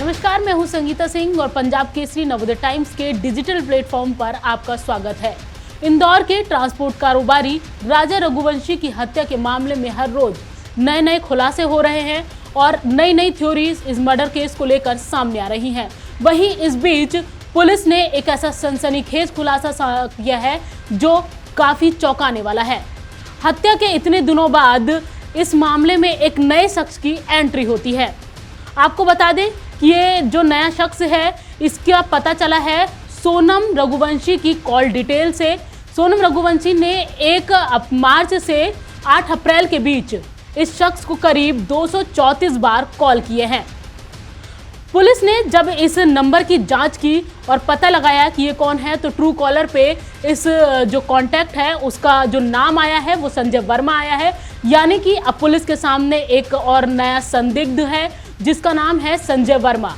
नमस्कार, मैं हूं संगीता सिंह और पंजाब केसरी नवोदय टाइम्स के डिजिटल प्लेटफॉर्म पर आपका स्वागत है। इंदौर के ट्रांसपोर्ट कारोबारी राजा रघुवंशी की हत्या के मामले में हर रोज नए नए खुलासे हो रहे हैं और नई नई थ्योरीज इस मर्डर केस को लेकर सामने आ रही हैं। वहीं इस बीच पुलिस ने एक ऐसा सनसनीखेज खुलासा किया है जो काफी चौंकाने वाला है। हत्या के इतने दिनों बाद इस मामले में एक नए शख्स की एंट्री होती है। आपको बता दें कि ये जो नया शख्स है इसका पता चला है सोनम रघुवंशी की कॉल डिटेल से। सोनम रघुवंशी ने 1 मार्च से 8 अप्रैल के बीच इस शख्स को करीब 234 बार कॉल किए हैं। पुलिस ने जब इस नंबर की जांच की और पता लगाया कि ये कौन है तो ट्रू कॉलर पे इस जो कांटेक्ट है उसका जो नाम आया है वो संजय वर्मा आया है। यानी कि अब पुलिस के सामने एक और नया संदिग्ध है जिसका नाम है संजय वर्मा।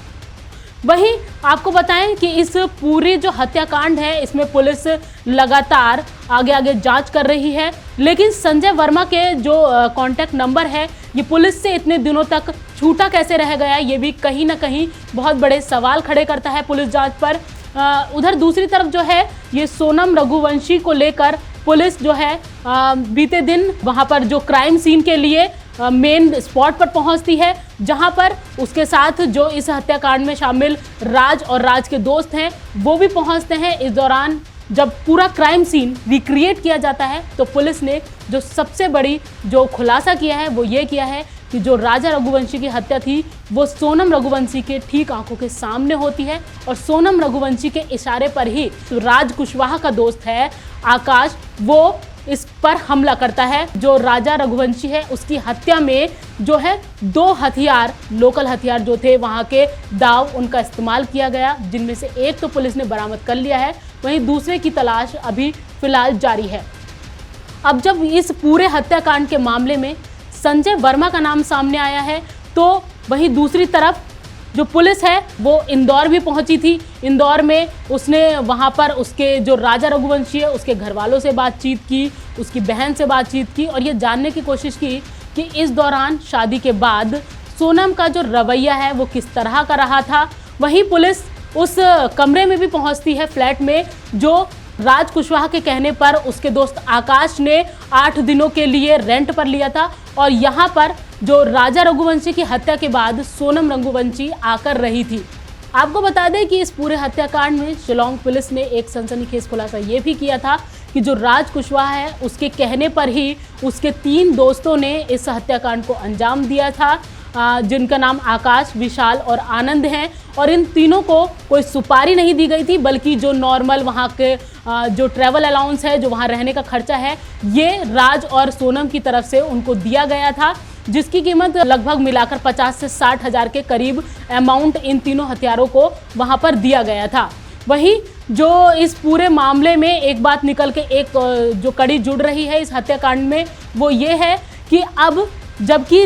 वहीं आपको बताएं कि इस पूरी जो हत्याकांड है इसमें पुलिस लगातार आगे जांच कर रही है, लेकिन संजय वर्मा के जो कांटेक्ट नंबर है ये पुलिस से इतने दिनों तक छूटा कैसे रह गया, ये भी कहीं ना कहीं बहुत बड़े सवाल खड़े करता है पुलिस जांच पर। उधर दूसरी तरफ जो है ये सोनम रघुवंशी को लेकर पुलिस जो है बीते दिन वहां पर जो क्राइम सीन के लिए मेन स्पॉट पर पहुंचती है, जहां पर उसके साथ जो इस हत्याकांड में शामिल राज और राज के दोस्त हैं वो भी पहुंचते हैं। इस दौरान जब पूरा क्राइम सीन रिक्रिएट किया जाता है तो पुलिस ने जो सबसे बड़ी जो खुलासा किया है वो ये किया है कि जो राजा रघुवंशी की हत्या थी वो सोनम रघुवंशी के ठीक आंखों के सामने होती है और सोनम रघुवंशी के इशारे पर ही तो राज कुशवाहा का दोस्त है आकाश वो इस पर हमला करता है। जो राजा रघुवंशी है उसकी हत्या में जो है 2 हथियार, लोकल हथियार जो थे वहां के दाव, उनका इस्तेमाल किया गया, जिनमें से एक तो पुलिस ने बरामद कर लिया है, वहीं दूसरे की तलाश अभी फिलहाल जारी है। अब जब इस पूरे हत्याकांड के मामले में संजय वर्मा का नाम सामने आया है तो वहीं दूसरी तरफ जो पुलिस है वो इंदौर भी पहुंची थी। इंदौर में उसने वहां पर उसके जो राजा रघुवंशी है उसके घर वालों से बातचीत की, उसकी बहन से बातचीत की और ये जानने की कोशिश की कि इस दौरान शादी के बाद सोनम का जो रवैया है वो किस तरह का रहा था। वहीं पुलिस उस कमरे में भी पहुंचती है, फ्लैट में, जो राज कुशवाहा के कहने पर उसके दोस्त आकाश ने 8 दिनों के लिए रेंट पर लिया था और यहाँ पर जो राजा रघुवंशी की हत्या के बाद सोनम रघुवंशी आकर रही थी। आपको बता दें कि इस पूरे हत्याकांड में शिलांग पुलिस ने एक सनसनीखेज खुलासा ये भी किया था कि जो राज कुशवाहा है उसके कहने पर ही उसके 3 दोस्तों ने इस हत्याकांड को अंजाम दिया था, जिनका नाम आकाश, विशाल और आनंद हैं। और इन तीनों को कोई सुपारी नहीं दी गई थी, बल्कि जो नॉर्मल वहाँ के जो ट्रैवल अलाउंस है, जो वहाँ रहने का खर्चा है, ये राज और सोनम की तरफ से उनको दिया गया था, जिसकी कीमत लगभग मिलाकर 50 से 60 हज़ार के करीब अमाउंट इन तीनों हथियारों को वहाँ पर दिया गया था। वहीं जो इस पूरे मामले में एक बात निकल के एक जो कड़ी जुड़ रही है इस हत्याकांड में वो ये है कि अब जबकि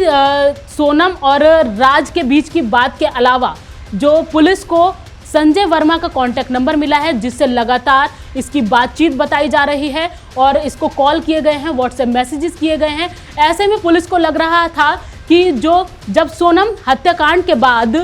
सोनम और राज के बीच की बात के अलावा जो पुलिस को संजय वर्मा का कांटेक्ट नंबर मिला है जिससे लगातार इसकी बातचीत बताई जा रही है और इसको कॉल किए गए हैं, व्हाट्सएप मैसेजेस किए गए हैं। ऐसे में पुलिस को लग रहा था कि जब सोनम हत्याकांड के बाद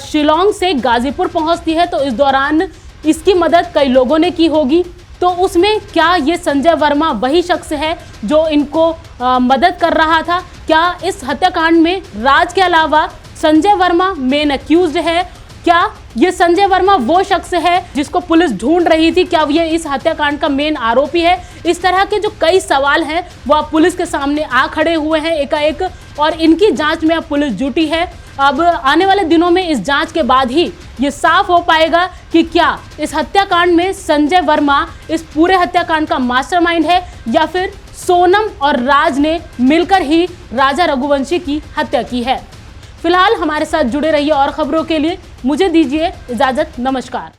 शिलांग से गाजीपुर पहुंचती है तो इस दौरान इसकी मदद कई लोगों ने की होगी, तो उसमें क्या ये संजय वर्मा वही शख्स है जो इनको मदद कर रहा था? क्या इस हत्याकांड में राज के अलावा संजय वर्मा मेन अक्यूज्ड है? क्या ये संजय वर्मा वो शख्स है जिसको पुलिस ढूंढ रही थी? क्या ये इस हत्याकांड का मेन आरोपी है? इस तरह के जो कई सवाल हैं वो अब पुलिस के सामने आ खड़े हुए हैं एकाएक और इनकी जांच में अब पुलिस जुटी है। अब आने वाले दिनों में इस जांच के बाद ही ये साफ हो पाएगा कि क्या इस हत्याकांड में संजय वर्मा इस पूरे हत्याकांड का मास्टरमाइंड है या फिर सोनम और राज ने मिलकर ही राजा रघुवंशी की हत्या की है। फिलहाल हमारे साथ जुड़े रहिए और खबरों के लिए मुझे दीजिए इजाजत। नमस्कार।